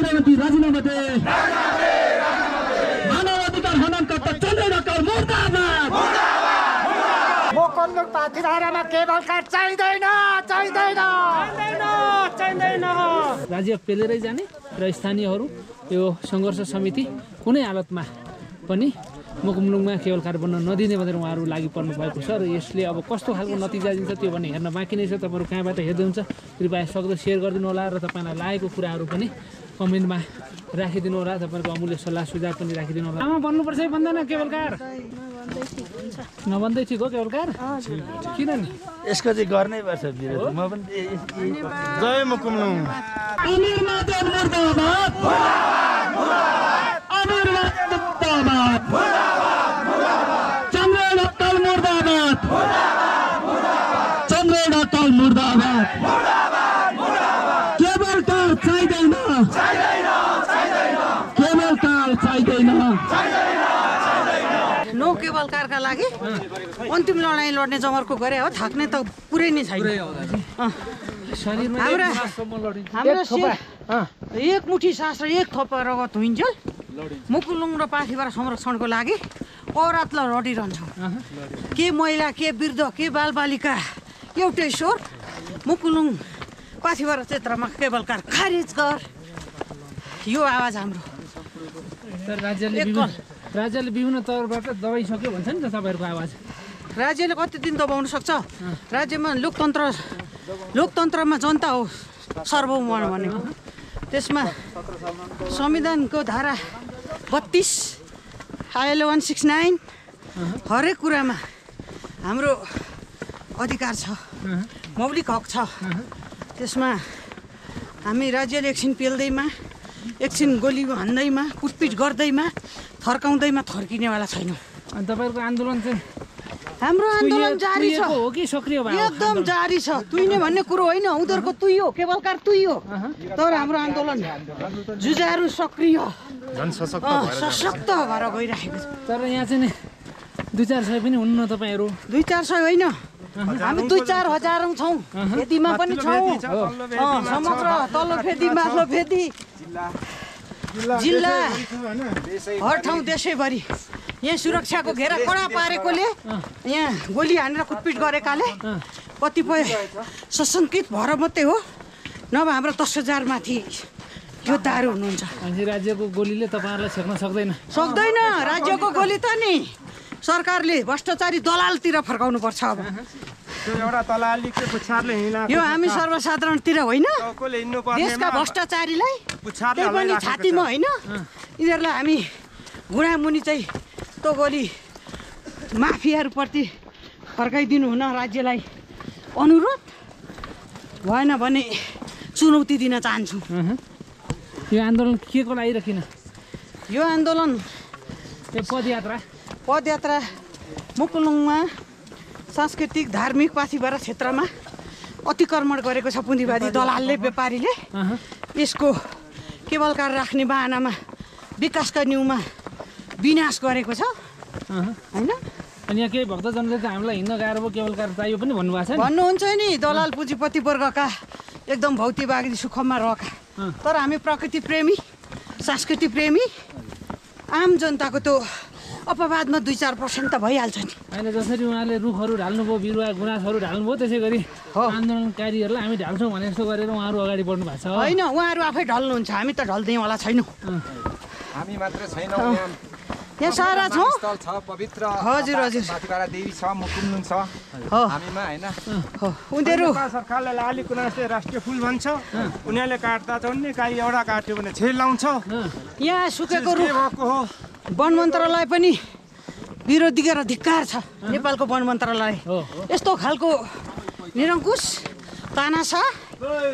गृहमन्त्री राजीनामा दे। मानव अधिकार हननकर्ता चन्द्र ढकाल मुर्दाबाद। मुकुन्द पाथिधारामा केबल कार चाहिँदैन। राज्य पेलेरै जाने र स्थानीयहरू यो सङ्घर्ष समिति कुनै हालतमा पनि मुकुमलुङमा केबल कार बन्न नदिने भनेर उहाँहरू लागि पर्नु भएको छ र यसले अब कस्तो खालको नतिजा दिन्छ त्यो भने हेर्न बाँकी नै छ। तपाईँहरू कहाँबाट हेर्दै हुन्छ कृपया सक्दो सेयर गरिदिनु होला र तपाईँलाई लागेको कुराहरू पनि कमेन्टमा राखिदिनु होला। तपाईँहरूको अमूल्य सल्लाह सुझाव पनि राखिदिनु होला। आमा भन्नुपर्छ है भन्दैन केबल कार नभन्दै ठिक हो केबल कार किन नि यसको चाहिँ गर्नै पर्छ विरोध। म पनि जय मुकुमलुङ। अमीर माधव मुर्दाबाद। अमीर मुर्दाबाद। चन्द्र ढकाल मुर्दाबाद। चन्द्र ढकाल मुर्दाबाद। केबल कार चाहिँदैन। केबल कार चाहिँदैन। नो केबल कारका लागि अन्तिम लडाइँ लड्ने जमर्को गरे हो। थाक्ने त पुरै नै छैन। एक मुठी सास र एक थोपा रगत हुइन्जेल मुकुलुङ र पाथिभरा संरक्षणको लागि औरतल लडिरहन्छौँ। के महिला के वृद्ध के बालबालिका एउटै स्वर मुकुलुङ पाथिभरा क्षेत्रमा केबल कार खारिज कर। यो आवाज हाम्रो। राज्यले विभिन्न तौरबाट दबाइसक्यो भन्छ नि त तपाईँहरूको आवाज। राज्यले कति दिन दबाउन सक्छ? राज्यमा लोकतन्त्रमा जनता हो सर्वभौम भनेको। त्यसमा संविधानको धारा 32 ILO 169 हरेक कुरामा हाम्रो अधिकार छ, मौलिक हक छ। त्यसमा हामी राज्यले एकछिन पेल्दैमा एकछिन गोली हान्दैमा कुटपिट गर्दैमा थर्काउँदैमा थर्किनेवाला छैनौँ। अनि तपाईँहरूको आन्दोलन चाहिँ हाम्रो आन्दोलन जारी छ हो कि सक्रिय भयो? एकदम जारी छ। तुइने भन्ने कुरो होइन, उनीहरूको तुइयो केबल कार तुइयो। तर हाम्रो आन्दोलन जुझारु सक्रिय सशक्त भएर गइरहेको छ। तर यहाँ चाहिँ नि 2-4 पनि हुन्न तपाईँहरू? 2-4 होइन, हामी 2-4 हजारौँ छौँ। फेदीमा पनि छौँ, समग्र तल्लो फेदी माथिल्लो फेदी जिल्ला हर ठाउँ देशैभरि। यहाँ सुरक्षाको घेरा कडा पारेकोले यहाँ गोली हानेर कुटपिट गरेकाले कतिपय सशङ्कित भएर मात्रै हो, नभए हाम्रो 10,000 माथि योद्धाहरू हुनुहुन्छ। राज्यको गोलीले तपाईँहरूलाई छेक्न सक्दैन। राज्यको गोली त नि सरकारले भ्रष्टाचारी दलालतिर फर्काउनु पर्छ। अब यो हामी सर्वसाधारणतिर होइन, देशका भ्रष्टाचारीलाई त्यही पनि छातीमा होइन, यिनीहरूलाई हामी गुणामुनि चाहिँ त्यो गोली माफियाहरूप्रति फर्काइदिनु हुन राज्यलाई अनुरोध। भएन भने चुनौती दिन चाहन्छु। यो आन्दोलन के को लागि र किन? यो आन्दोलन पदयात्रा मुकुलुङमा सांस्कृतिक धार्मिक पाथिभरा क्षेत्रमा अतिक्रमण गरेको छ पुँजीवादी दलालले, व्यापारीले। यसको केबल कार राख्ने बाहनामा विकासका न्युमा विनाश गरेको छ होइन। अनि यहाँ केही भक्तजनले त हामीलाई हिँड्न गाह्रो भयो, केबल कार चाहियो पनि भन्नुभएको छ। भन्नुहुन्छ नि, दलाल पुँजीपति वर्गका एकदम भौतिकवादी सुखमा रहेका। तर हामी प्रकृति प्रेमी, संस्कृति प्रेमी, आम जनताको त्यो अपवादमा 2-4% त भइहाल्छ नि। होइन, जसरी उहाँले रुखहरू ढाल्नुभयो, बिरुवा गुनासहरू ढाल्नुभयो, त्यसै गरी आन्दोलनकारीहरूलाई हामी ढाल्छौँ भने जस्तो गरेर उहाँहरू अगाडि बढ्नु भएको छ। होइन, उहाँहरू आफै ढल्नुहुन्छ, हामी त ढल्दैवाला छैनौँ। हामी मात्र छैनौँ, यहाँ सारा छौँ। पवित्र हजुर हजुर पाथिभरा देवी छ, मुकुमलुङ छ हामीमा होइन। उनीहरू सरकारले लाली गुनासले राष्ट्रिय फुल भन्छ, उनीहरूले काट्दा झन्डै काहीँ एउटा काट्यो भने छेल लाउँछ। यहाँ सुकेको रुख हो। वन मन्त्रालय पनि विरोधी गरेर धिक्कार छ। नेपालको वन मन्त्रालय यस्तो खालको निरङ्कुश तानाशाह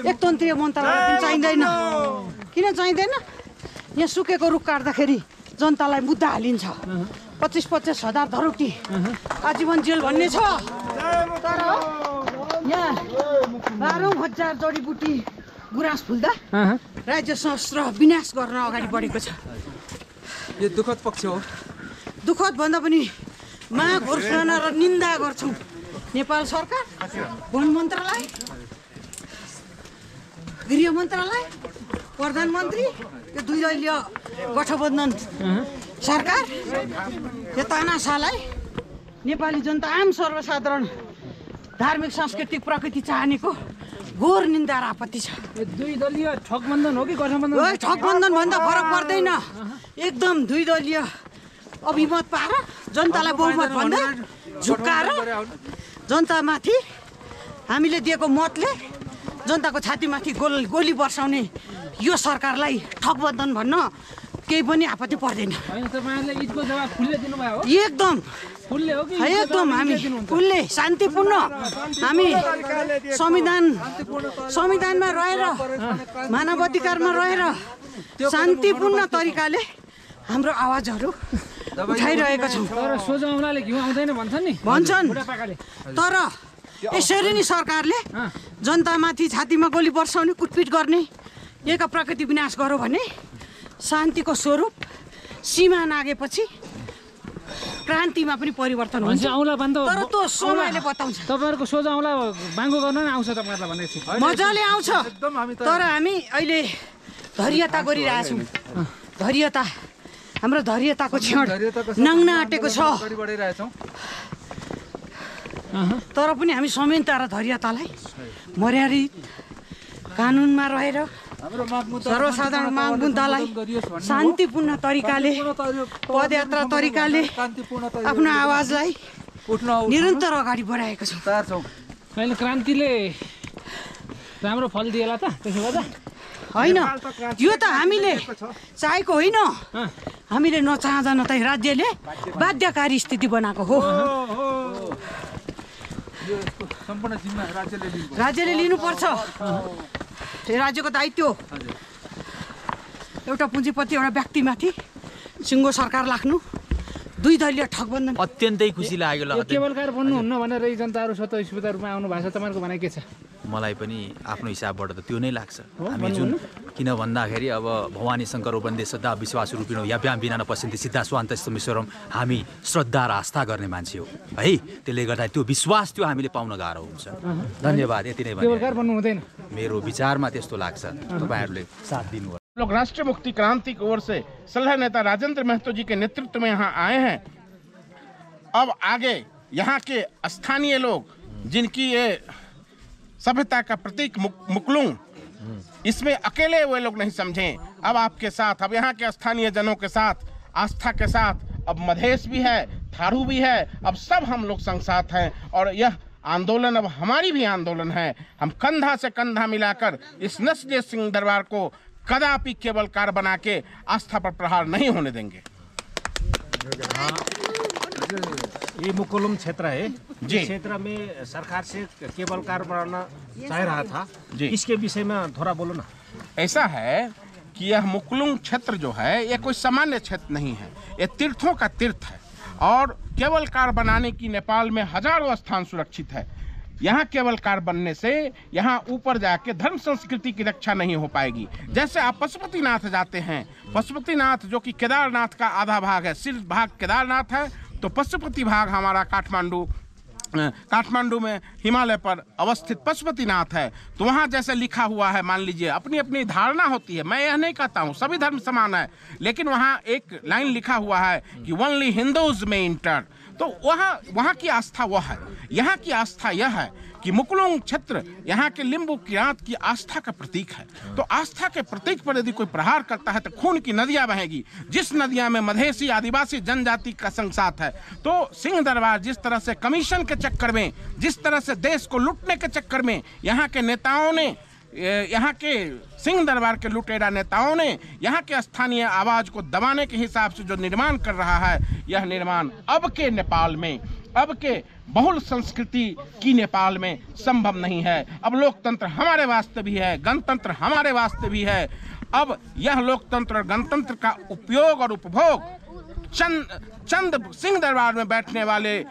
एकतन्त्रीय मन्त्रालय पनि चाहिँदैन। किन चाहिँदैन? यहाँ सुकेको रुख काट्दाखेरि जनतालाई मुद्दा हालिन्छ। 25-25 हजार धरोटी आजीवन जेल भन्ने छ। तर यहाँ 12,000 जडीबुटी गुराँस फुल्दा राज्य शस्त्र विनाश गर्न अगाडि बढेको छ। यो दुःखद पक्ष हो। दुःखद भन्दा पनि महाघोषणा र निन्दा गर्छौँ नेपाल सरकार, वन मन्त्रालय, गृह मन्त्रालय प्रधानमन्त्री यो दुई दलीय गठबन्धन सरकार यो तानाशाहलाई नेपाली जनता आम सर्वसाधारण धार्मिक सांस्कृतिक प्रकृति चाहनेको घोर निन्दा र आपत्ति छ। दुई दलीय ठगबन्धन हो कि गठबन्धन? ठगबन्धन भन्दा फरक पर्दैन, एकदम दुई दलीय अभिमत पाएर जनतालाई बहुमत भन्दै झुक्काएर जनतामाथि हामीले दिएको मतले जनताको छातीमाथि गोली बर्साउने यो सरकारलाई ठगबन्धन भन्न केही पनि आपत्ति पर्दैन। एकदम हामी फुलले शान्तिपूर्ण हामी संविधानमा रहेर मानवाधिकारमा रहेर शान्तिपूर्ण तरिकाले हाम्रो आवाजहरू उठाइरहेका छौँ। भन्छन् तर यसरी नै सरकारले जनतामाथि छातीमा गोली बर्साउने कुटपिट गर्ने यहीका प्रकृति विनाश गर्यो भने शान्तिको स्वरूप सीमा नागेपछि क्रान्तिमा पनि परिवर्तन हुन्छ। तर त्यो समयले बताउँछ। तपाईँहरूको सोझो औँला बाङ्गो गर्न नै आउँछ तपाईँहरूलाई भनेपछि मजाले आउँछ। तर हामी अहिले धैर्यता गरिरहेछौँ। धैर्यता हाम्रो धैर्यताको क्षण नाङ्न आँटेको छ। तर पनि हामी संयन्त्र र धैर्यतालाई मर्यादित कानुनमा रहेर सर्वसाधारण माग मुद्दालाई शान्तिपूर्ण तरिकाले पदयात्रा तरिकाले आफ्नो आवाजलाई निरन्तर अगाडि बढाएको छौँ। अहिले क्रान्तिले राम्रो फल दिएला त त्यसो गर्दा? होइन, यो त हामीले चाहेको होइन, हामीले नचाहँदा न त राज्यले बाध्यकारी स्थिति बनाएको हो। राज्यले लिनुपर्छ, राज्यको दायित्व एउटा पुँजीपति एउटा व्यक्तिमाथि सिङ्गो सरकार लाग्नु दुई दलीय ठगबन्धन अत्यन्तै खुसी लाग्यो। केवलकार बन्नुहुन्न भनेर जनताहरू स्वतस्फूर्त रूपमा आउनु भएको छ, तपाईँहरूको भनाइ के छ? मलाई पनि आफ्नो हिसाबबाट त त्यो नै लाग्छ। हामी जुन किन भन्दाखेरि अब भवानी शङ्कर उपन्देश श्रद्धा विश्वास रूपिणो याभ्याम विना न पश्यन्ति सिद्धा स्वान्तस्तमीश्वरम, हामी श्रद्धा र आस्था गर्ने मान्छे हो है। त्यसले गर्दा त्यो विश्वास त्यो हामीले पाउन गाह्रो हुन्छ। धन्यवाद, यति नै केवलकार बन्नु हुँदैन मेरो विचारमा त्यस्तो लाग्छ। तपाईँहरूले साथ दिनु। लोग राष्ट्रीय मुक्ति क्रांति की ओर से सलह नेता राजेंद्र महतो जी के नेतृत्व में यहाँ आए हैं। अब आगे यहाँ के स्थानीय लोग जिनकी ये सभ्यता का प्रतीक मुकलुंग, इसमें अकेले वे लोग नहीं समझें। अब आपके साथ, अब यहाँ के स्थानीय जनों के साथ, आस्था के साथ, अब मधेश भी है, थारू भी है, अब सब हम लोग संग साथ हैं। और यह आंदोलन अब हमारी भी आंदोलन है। हम कंधा से कंधा मिलाकर इस नस्लीय सिंह दरबार को कदापि केवलकार बना के आस्था पर प्रहार नहीं होने देंगे। ये मुकुलुम क्षेत्र है जी, क्षेत्र में सरकार से केबल कार बनाना चाह रहा था जी, इसके विषय में थोड़ा बोलो ना। ऐसा है कि यह मुकुलुम क्षेत्र जो है ये कोई सामान्य क्षेत्र नहीं है, ये तीर्थों का तीर्थ है और केबल कार बनाने की नेपाल में हजारों स्थान सुरक्षित है। यहाँ केबल कार बनने से यहाँ ऊपर जाके धर्म संस्कृति की रक्षा नहीं हो पाएगी। जैसे आप पशुपतिनाथ जाते हैं, पशुपतिनाथ जो कि केदारनाथ का आधा भाग है, सिर्फ भाग केदारनाथ है, तो पशुपति भाग हमारा काठमांडू में हिमालय पर अवस्थित पशुपतिनाथ है। तो वहाँ जैसे लिखा हुआ है, मान लीजिए अपनी अपनी धारणा होती है, मैं यह नहीं कहता हूँ सभी धर्म समान है, लेकिन वहाँ एक लाइन लिखा हुआ है कि ओनली हिंदूज में इंटर, तो वहाँ की आस्था वह है। यहाँ की आस्था यह है कि मुकुलुंग क्षेत्र यहाँ के लिंबू किरात की आस्था का प्रतीक है। तो आस्था के प्रतीक पर यदि कोई प्रहार करता है तो खून की नदियाँ बहेगी। जिस नदियाँ में मधेसी आदिवासी जनजाति का संसाथ है, तो सिंह दरबार जिस तरह से कमीशन के चक्कर में, जिस तरह से देश को लूटने के चक्कर में यहाँ के नेताओं ने, यहाँ के सिंह दरबार के लुटेरा नेताओं ने यहाँ के स्थानीय आवाज को दबाने के हिसाब से जो निर्माण कर रहा है, यह निर्माण अब के नेपाल में, अब के बहुल संस्कृति की नेपाल में संभव नहीं है। अब लोकतंत्र हमारे वास्ते भी है, गणतंत्र हमारे वास्ते भी है। अब यह लोकतंत्र और गणतंत्र का उपयोग और उपभोग चंद सिंह दरबार में बैठने वाले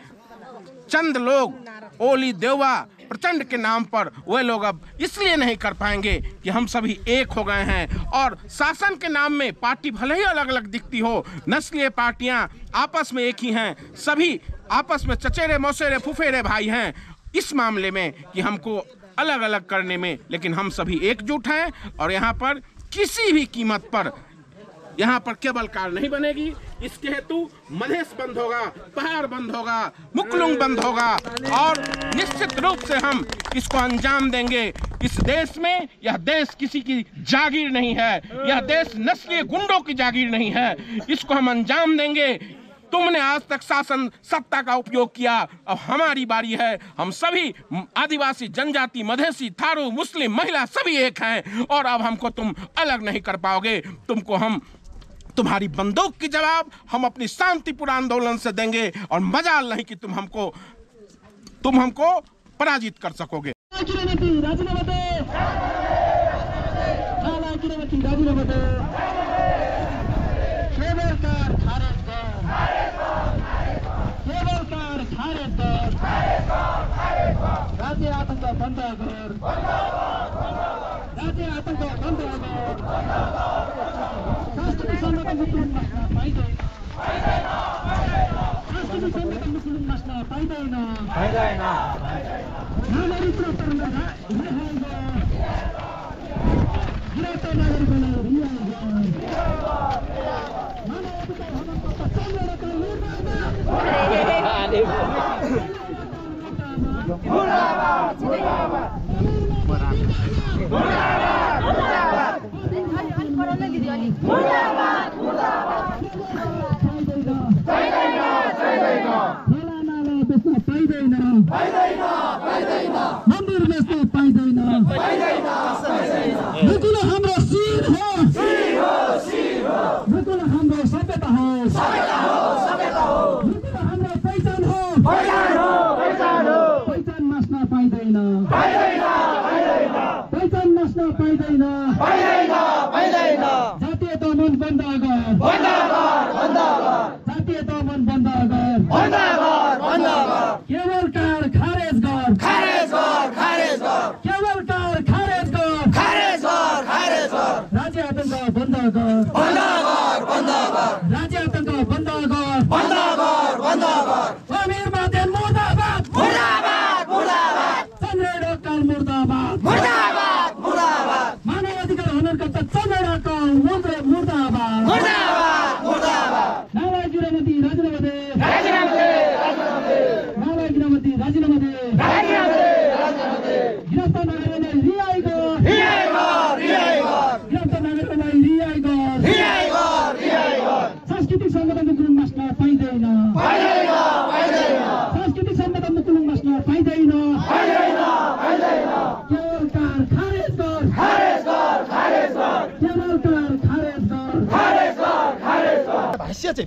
चंद लोग, ओली देवा प्रचंड के नाम पर वे लोग अब इसलिए नहीं कर पाएंगे कि हम सभी एक हो गए हैं। और शासन के नाम में पार्टी भले ही अलग अलग दिखती हो, नस्लीय पार्टियां आपस में एक ही हैं, सभी आपस में चचेरे मौसेरे फुफेरे भाई हैं इस मामले में कि हमको अलग अलग करने में, लेकिन हम सभी एकजुट हैं। और यहाँ पर किसी भी कीमत पर यहाँ पर केबल कार नहीं बनेगी। इसके हेतु मधेश बंद होगा, पहाड़ बंद होगा, मुकलुंग बंद होगा और निश्चित रूप से हम इसको अंजाम देंगे। इस देश में यह देश किसी की जागीर नहीं है, यह देश नस्लीय गुंडों की जागीर नहीं है। इसको हम अंजाम देंगे। तुमने आज तक शासन सत्ता का उपयोग किया, अब हमारी बारी है। हम सभी आदिवासी, जनजाति, मधेसी, थारू, मुस्लिम, महिला सभी एक हैं और अब हमको तुम अलग नहीं कर पाओगे। तुमको हम तुम्हारी बंदूक की जवाब हम अपनी शांतिपूर्ण आंदोलन से देंगे और मजाल नहीं कि तुम हमको पराजित कर सकोगे।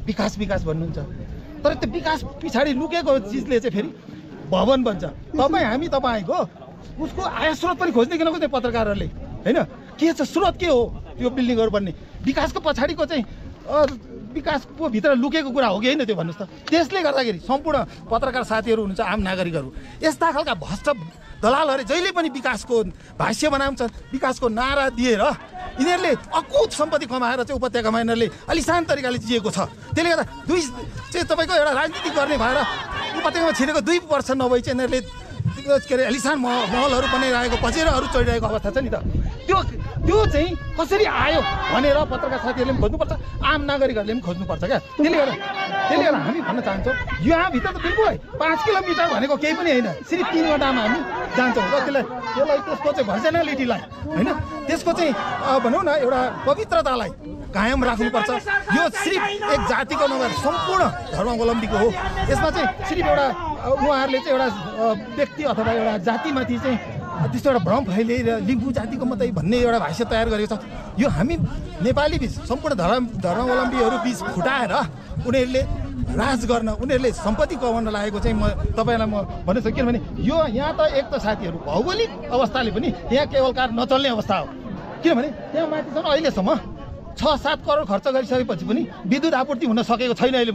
विकास विकास भन्नुहुन्छ तर त्यो विकास पछाडि लुकेको चिजले चाहिँ फेरि भवन बन्छ। हामी तपाईँको उसको आय स्रोत पनि खोज्ने किन खोज्ने पत्रकारहरूले हैन के छ स्रोत के हो त्यो बिल्डिङहरू बन्ने विकासको पछाडिको चाहिँ विकासको भित्र लुकेको कुरा हो कि होइन त्यो भन्नुहोस् त। त्यसले गर्दाखेरि सम्पूर्ण पत्रकार साथीहरू हुनुहुन्छ, आम नागरिकहरू यस्ता खालका भ्रष्ट दलालहरूले जहिले पनि विकासको भाष्य बनाउँछन्, विकासको नारा दिएर यिनीहरूले अकुत सम्पत्ति कमाएर चाहिँ उपत्यकामा यिनीहरूले अलिसान तरिकाले जिएको छ। त्यसले गर्दा चाहिँ तपाईँको एउटा राजनीति गर्ने भएर उपत्यकामा छिरेको 2 वर्ष नभई चाहिँ यिनीहरूले के अरे अलिसान महलहरू बनाइरहेको पचेराहरू चढिरहेको अवस्था छ नि त। त्यो चाहिँ कसरी आयो भनेर पत्रकार साथीहरूले पनि खोज्नुपर्छ, आम नागरिकहरूले पनि खोज्नुपर्छ क्या। त्यसले गर्दा हामी भन्न चाहन्छौँ यहाँभित्र त बिल्कुल 5 किलोमिटर भनेको केही पनि होइन, सिर्फ 3 वटामा हामी जान्छौँ र त्यसलाई त्यसको चाहिँ भर्जनालिटीलाई होइन त्यसको चाहिँ भनौँ न एउटा पवित्रतालाई कायम राख्नुपर्छ। यो सिर्फ एक जातिको नभएर सम्पूर्ण धर्मावलम्बीको हो। यसमा चाहिँ सिर्फ एउटा उहाँहरूले चाहिँ एउटा व्यक्ति अथवा एउटा जातिमाथि चाहिँ त्यस्तो एउटा भ्रम फैलिएर लिम्बू जातिको मात्रै भन्ने एउटा भाष्य तयार गरेको छ। यो हामी नेपाली बिच सम्पूर्ण धर्मावलम्बीहरू बिच फुटाएर उनीहरूले राज गर्न, उनीहरूले सम्पत्ति कमाउन लागेको चाहिँ तपाईँलाई म भन्न सक्छु। किनभने यो यहाँ त एक त साथीहरू भौगोलिक अवस्थाले पनि यहाँ केवल कार नचल्ने अवस्था हो। किनभने त्यहाँ माथिसम्म अहिलेसम्म 6-7 करोड खर्च गरिसकेपछि पनि विद्युत आपूर्ति हुन सकेको छैन। अहिले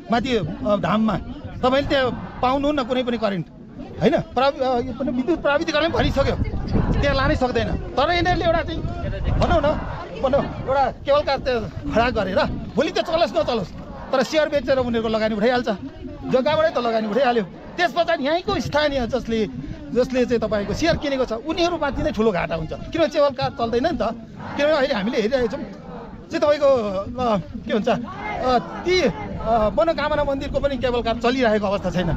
माथि धाममा तपाईँले त्यहाँ पाउनुहुन्न कुनै पनि करेन्ट होइन, विद्युत प्राविधिकरणले पनि भनिसक्यो त्यहाँ लानै सक्दैन। तर यिनीहरूले एउटा चाहिँ भनौँ एउटा केवल कार खडा गरेर भोलि त्यो चलोस् नचलोस् तर सेयर बेचेर उनीहरूको लगानी उठाइहाल्छ, जग्गाबाटै त लगानी उठाइहाल्यो। त्यस पछाडि यहीँको स्थानीय जसले जसले चाहिँ तपाईँको सेयर किनेको छ उनीहरूमाथि नै ठुलो घाटा हुन्छ किनभने केवल कार चल्दैन नि त किनभने अहिले हामीले हेरिरहेको छौँ चाहिँ तपाईँको के भन्छ ती मनोकामना मन्दिरको पनि केबल कार चलिरहेको अवस्था छैन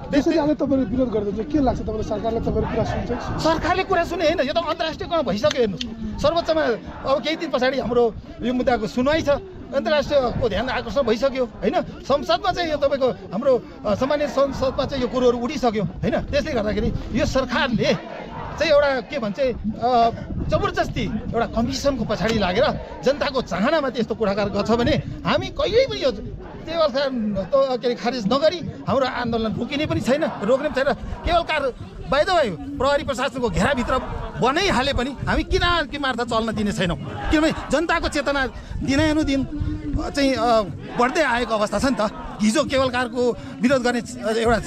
त्यसरी आज तपाईँले विरोध गर्दा के लाग्छ तपाईँले सरकारले तपाईँको कुरा सुन्छ सरकारले कुरा सुने होइन यो त अन्तर्राष्ट्रियकरण भइसक्यो हेर्नु सर्वोच्चमा अब केही दिन पछाडि हाम्रो यो मुद्दाको सुनवाई छ अन्तर्राष्ट्रियको ध्यान आकर्षण भइसक्यो होइन संसदमा चाहिँ यो तपाईँको हाम्रो सामान्य संसदमा चाहिँ यो कुरोहरू उठिसक्यो होइन त्यसले गर्दाखेरि यो सरकारले चाहिँ एउटा के भन्छ जबरजस्ती एउटा कमिसनको पछाडि लागेर जनताको चाहनामाथि यस्तो कुराकानी गर्छ भने हामी कहिल्यै पनि यो केवल कार के अरे खारेज नगरी हाम्रो आन्दोलन रोकिने पनि छैन रोक्ने पनि छैन केवल कार बाहिर भयो प्रहरी प्रशासनको घेराभित्र बनाइहाले पनि हामी किनारकिनार चल्न दिने छैनौँ किनभने जनताको चेतना दिनानुदिन चाहिँ बढ्दै आएको अवस्था छ नि त हिजो केवल कारको विरोध गर्ने एउटा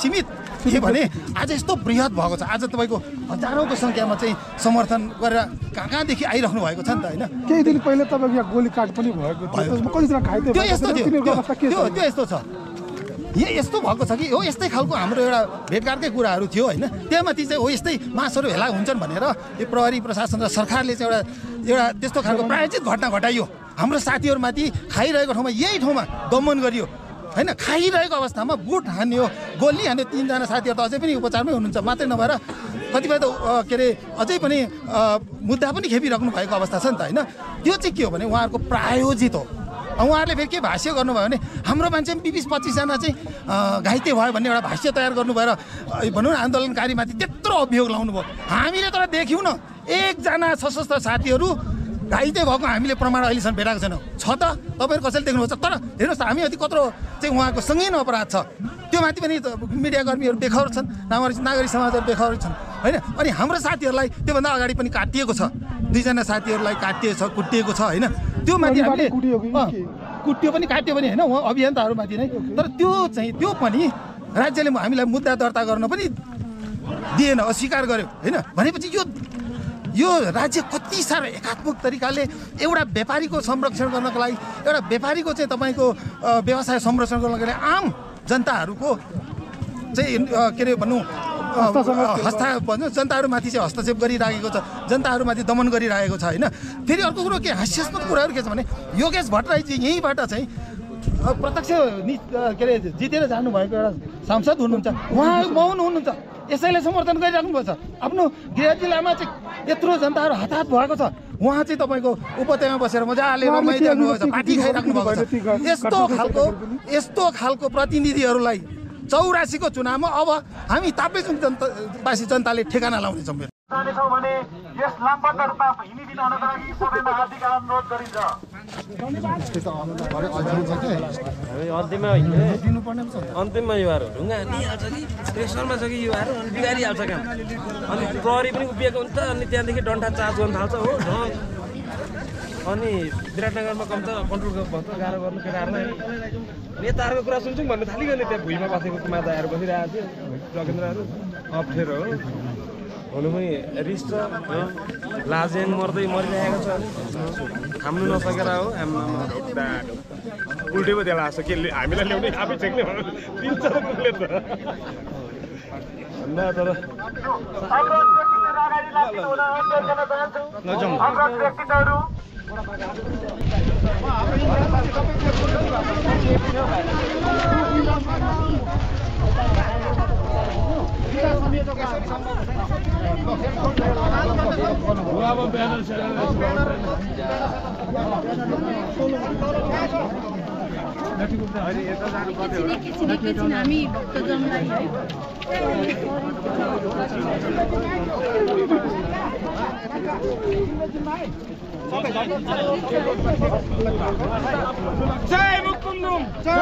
सीमित के भने आज यस्तो बृहत भएको छ आज तपाईँको हजारौँको सङ्ख्यामा चाहिँ समर्थन गरेर कहाँदेखि आइराख्नु भएको छ नि त होइन केही दिन पहिले तपाईँको यहाँ गोलीकाट पनि भएको कतिजना घाइते त्यो यस्तो थियो त्यो यस्तो छ यस्तो भएको छ कि हो यस्तै खालको हाम्रो एउटा भेटघाटकै कुराहरू थियो होइन त्यहाँमाथि चाहिँ हो यस्तै मासहरू भेला हुन्छन् भनेर यो प्रहरी प्रशासन र सरकारले चाहिँ एउटा त्यस्तो खालको प्रायोजित घटना घटाइयो हाम्रो साथीहरूमाथि खाइरहेको ठाउँमा यही ठाउँमा दमन गरियो होइन खाइरहेको अवस्थामा बुट हान्यो गोली हान्यो 3 जना साथीहरू त अझै पनि उपचारमै हुनुहुन्छ मात्रै नभएर कतिपय त के अरे अझै पनि मुद्दा पनि खेपिराख्नु भएको अवस्था छ नि त होइन त्यो चाहिँ के हो भने उहाँहरूको प्रायोजित हो उहाँहरूले फेरि के भाष्य गर्नुभयो भने हाम्रो मान्छे 20-25 जना चाहिँ घाइते भयो भन्ने एउटा भाष्य तयार गर्नु भएर भनौँ न आन्दोलनकारीमाथि त्यत्रो अभियोग लाउनु भयो हामीले तर देख्यौँ न एकजना सशस्त्र साथीहरू घाइते भएको हामीले प्रमाण अहिलेसम्म भेटाएको छैनौँ छ त तपाईँहरू कसैले देख्नुहुन्छ तर हेर्नुहोस् त हामीमाथि कत्रो चाहिँ उहाँको सङ्गीन अपराध छ त्यो माथि पनि मिडियाकर्मीहरू बेखबर छन् नागरिक समाजहरू बेखबर छन् होइन अनि हाम्रो साथीहरूलाई त्योभन्दा अगाडि पनि काटिएको छ 2 जना साथीहरूलाई काटिएको छ कुटिएको छ होइन त्यो माथि हामीले कुट्यो पनि काट्यो पनि होइन उहाँ अभियन्ताहरूमाथि नै तर त्यो पनि राज्यले हामीलाई मुद्दा दर्ता गर्न पनि दिएन अस्वीकार गर्यो होइन भनेपछि यो राज्य कति साह्रो एकात्मक तरिकाले एउटा व्यापारीको संरक्षण गर्नको लागि एउटा व्यापारीको चाहिँ तपाईँको व्यवसाय संरक्षण गर्नको लागि आम जनताहरूको चाहिँ के अरे भनौँ जनताहरूमाथि चाहिँ हस्तक्षेप गरिरहेको छ जनताहरूमाथि दमन गरिरहेको छ होइन फेरि अर्को कुरो के हास्यास्पद कुराहरू के छ भने योगेश भट्टराईजी यहीँबाट चाहिँ प्रत्यक्ष के अरे जितेर जानुभएको एउटा सांसद हुनुहुन्छ उहाँ मौन हुनुहुन्छ यसैले समर्थन गरिराख्नु भएको छ आफ्नो गृह जिल्लामा चाहिँ यत्रो जनताहरू हताहत भएको छ उहाँ चाहिँ तपाईँको उपत्यमा बसेर मजाले रमाइदिनु भएको छ पार्टी खाइराख्नु भएको छ यस्तो खालको प्रतिनिधिहरूलाई 84 को चुनावमा अब हामी ताप्लेजुङ जनतावासी जनताले ठेगाना लाउनेछौँ भने यस लामबद्ध रूपमा हिँडिदिन हुनको लागि सबैमा हार्दिक अनुरोध गरिन्छ अन्तिममा युवाहरू ढुङ्गा हानिहाल्छ कि प्रेसरमा छ कि युवाहरू अनि बिगारिहाल्छ काम अनि प्रहरी पनि उभिएको हुन्छ अनि त्यहाँदेखि डन्ठा चार्ज गर्न थाल्छ हो अनि विराटनगरमा कम त कन्ट्रोल भन्छ गाह्रो गर्नु केटाहरूलाई नेताहरूको कुरा सुन्छौँ भन्नु थालिगयो नि त्यहाँ भुइँमा बसेको माताहरू बसिरहेको थियो जगेन्द्रहरू अप्ठ्यारो हो हुनु पनि रिस छ लाजेङ मरिरहेको छ थाम्नु नसकेर हो उल्टै पो त्यहाँ लाग्छ के हामीलाई ल्याउने आफै चेक्ने दिन्छ उसले त भन्दा तर हामी भक्त जमलाई जय मुकुन्दुम जय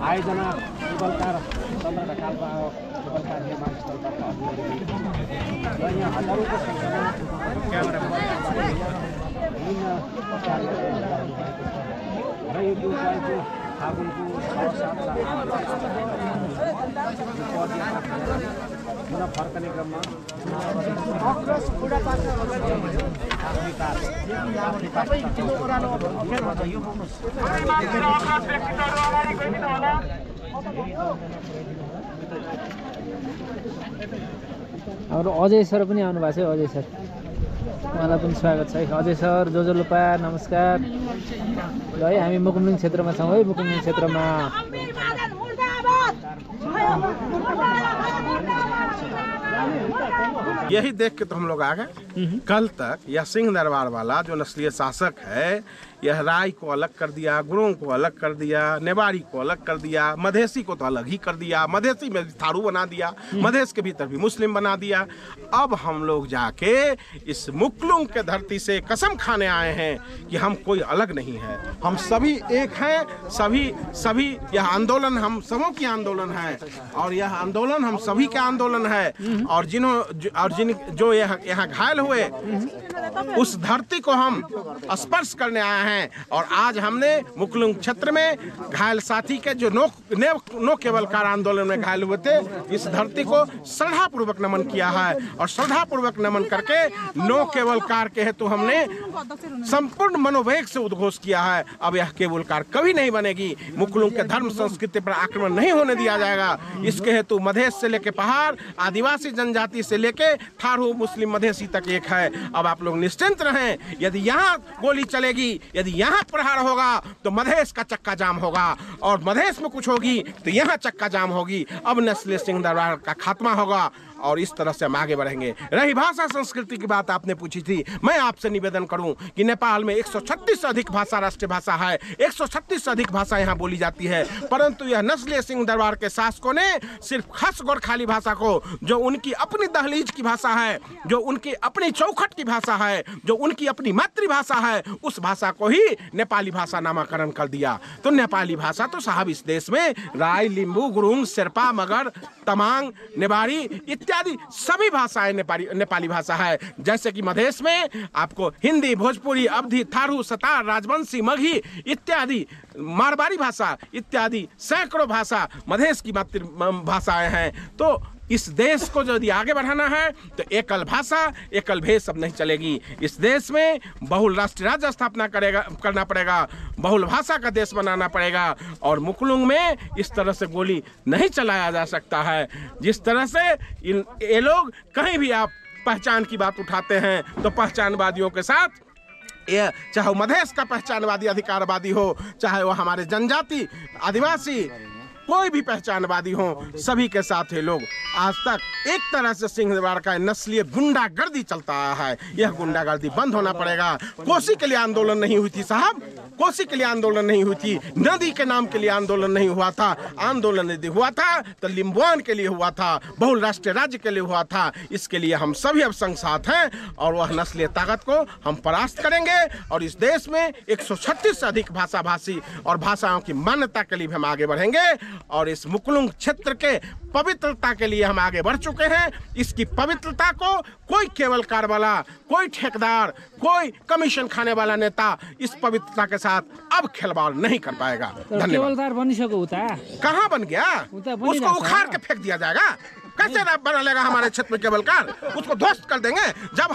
आयोजना केवलकार चन्द्र ढकालको केवलकार निर्माण स्थलबाट र यहाँ हजारौँको सङ्ख्यामा विभिन्न र यो फागुनको 6-7 फर्कने क्रममा हाम्रो अजय सर पनि आउनु भएको छ अजय सर उहाँलाई पनि स्वागत छ है अजय सर जोजोलोपा नमस्कार ल है हामी मुकुमलिङ क्षेत्रमा छौँ है मुकुमलिङ क्षेत्रमा यही देख के तो हम लोग आ गए। कल तक यह सिंह दरबार वाला जो नस्लीय शासक है यह राय को अलग कर दिया, गुरुओं को अलग कर दिया, नेवारी को अलग कर दिया, मधेसी को तो अलग ही कर दिया, मधेसी में थारू बना दिया, मधेश के भीतर भी मुस्लिम बना दिया। अब हम लोग जाके इस मुकलुंग के धरती से कसम खाने आए हैं कि हम कोई अलग नहीं है, हम सभी एक हैं, सभी यह आंदोलन हम सबों की आंदोलन है और यह आंदोलन हम सभी का आंदोलन है। और जो यहाँ घायल हुए उस धरती को हम स्पर्श करने आए हैं और आज हमने मुकलुंग क्षेत्र में घायल साथी के जो नो केवलकार आंदोलन में घायल हुए थे इस धरती को श्रद्धापूर्वक नमन किया है और श्रद्धापूर्वक नमन करके नो केवलकार के हेतु हमने संपूर्ण मनोवेग से उद्घोष किया है। अब यह केवलकार कभी नहीं बनेगी, मुकलुंग के धर्म संस्कृति पर आक्रमण नहीं होने दिया जाएगा। इसके हेतु मधेश से लेके पहाड़, आदिवासी जनजाति से लेके थारू, मुस्लिम, मधेसी तक एक है। अब आप लोग निश्चिंत रहें, यदि यहाँ गोली चलेगी, यदि यहाँ प्रहार होगा तो मधेश का चक्का जाम होगा और मधेश में कुछ होगी तो यहाँ चक्का जाम होगी। अब नस्लीय सिंह दरबार का खात्मा होगा और इस तरह से हम आगे बढ़ेंगे। रही भाषा संस्कृति की बात आपने पूछी थी, मैं आपसे निवेदन करूं कि नेपाल में 136 से अधिक भाषा राष्ट्रीय भाषा है, 136 से अधिक भाषा यहाँ बोली जाती है, परंतु यह नस्लीय सिंह दरबार के शासकों ने सिर्फ खास गोरखाली भाषा को, जो उनकी अपनी दहलीज की भाषा है, जो उनकी अपनी चौखट की भाषा है, जो उनकी अपनी मातृभाषा है, उस भाषा को ही नेपाली भाषा नामाकरण कर दिया। तो नेपाली भाषा तो साहब इस देश में राय, लिम्बू, गुरुङ, शेर्पा, मगर, तमांग, नेवारी इत्यादि सभी भाषाएं नेपाली भाषा है। जैसे कि मधेश में आपको हिंदी, भोजपुरी, अवधी, थारू, सतार, राजवंशी, मगही इत्यादि, मारवाड़ी भाषा इत्यादि सैकड़ों भाषा मधेश की मातृभाषाएं हैं। तो इस देश को यदि आगे बढ़ाना है तो एकल भाषा, एकल भेष अब नहीं चलेगी। इस देश में बहुल राष्ट्रीय राज्य स्थापना करना पड़ेगा, बहुल भाषा का देश बनाना पड़ेगा और मुकलुंग में इस तरह से गोली नहीं चलाया जा सकता है। जिस तरह से ये लोग कहीं भी आप पहचान की बात उठाते हैं तो पहचानवादियों के साथ, ये चाहे मधेश का पहचानवादी अधिकारवादी हो, चाहे वो हमारे जनजाति, आदिवासी, कोई भी पहचानवादी हो, सभी के साथ ये लोग आज तक एक तरह से सिंह दरबार का नस्लीय गुंडागर्दी चलता है। यह गुंडागर्दी बंद होना पड़ेगा। कोसी के लिए आंदोलन नहीं हुई थी साहब, कोसी के लिए आंदोलन नहीं हुई थी, नदी के नाम के लिए आंदोलन नहीं हुआ था। आंदोलन यदि हुआ था तो लिम्बुआन के लिए हुआ था, बहुल राष्ट्रीय राज्य के लिए हुआ था। इसके लिए हम सभी अब संग साथ हैं और वह नस्लीय ताकत को हम परास्त करेंगे और इस देश में 136 से अधिक भाषा भाषी और भाषाओं की मान्यता के लिए हम आगे बढ़ेंगे और इस मुकलुंग क्षेत्र के पवित्रता के लिए हम आगे बढ़ चुके हैं। इसकी पवित्रता को कोई केवलकार वाला, कोई ठेकेदार, कोई कमीशन खाने वाला नेता इस पवित्रता के साथ अब खिलवाड़ नहीं कर पाएगा। केवलकार बनिसक्यो उता कहाँ बन गया? उसको उखाड़ के फेंक दिया जाएगा। कैसे बना लेगा हमारे क्षेत्र में केवलकार? उसको ध्वस्त कर देंगे। जब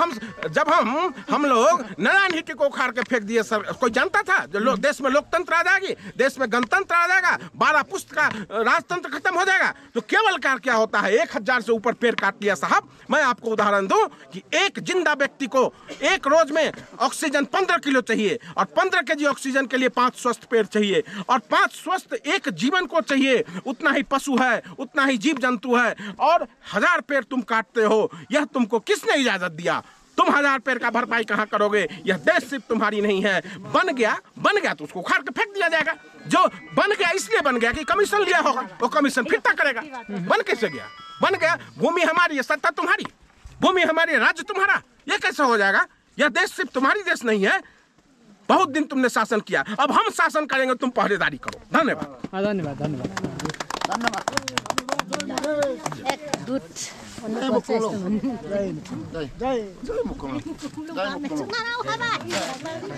हम लोग नारायण हिटी को उखाड़ के फेंक दिए, सर कोई जानता था जो देश में लोकतंत्र आ जाएगी, देश में गणतंत्र आ जाएगा, 12 पुस्त का राजतंत्र खत्म हो जाएगा? तो केवलकार क्या होता है? 1000 से ऊपर पेड़ काट लिया साहब। मैं आपको उदाहरण दूं कि एक जिंदा व्यक्ति को एक रोज में ऑक्सीजन 15 किलो चाहिए और 15 केजी ऑक्सीजन के लिए 5 स्वस्थ पेड़ चाहिए और 5 स्वस्थ एक जीवन को चाहिए। उतना ही पशु है, उतना ही जीव जंतु है और 1000 पेड़ तुम काटते हो। यह तुमको किसने इजाजत दिया? तुम 1000 पेड़ का भरपाई कहाँ करोगे? यह देश सिर्फ तुम्हारी नहीं है। बन गया तो उसको उखाड़ के फेंक दिया जाएगा। जो बन गया इसलिए बन गया कि कमीशन लिया होगा, वो कमीशन फिरता करेगा। बन कैसे गया? बन गया। भूमि हमारी, सत्ता तुम्हारी, भूमि हमारी, राज्य तुम्हारा। यह कैसे हो जाएगा? यह देश सिर्फ तुम्हारी देश नहीं है। बहुत दिन तुमने शासन किया, अब हम शासन करेंगे, तुम पहरेदारी करो। धन्यवाद। धन्यवाद धन्यवाद जय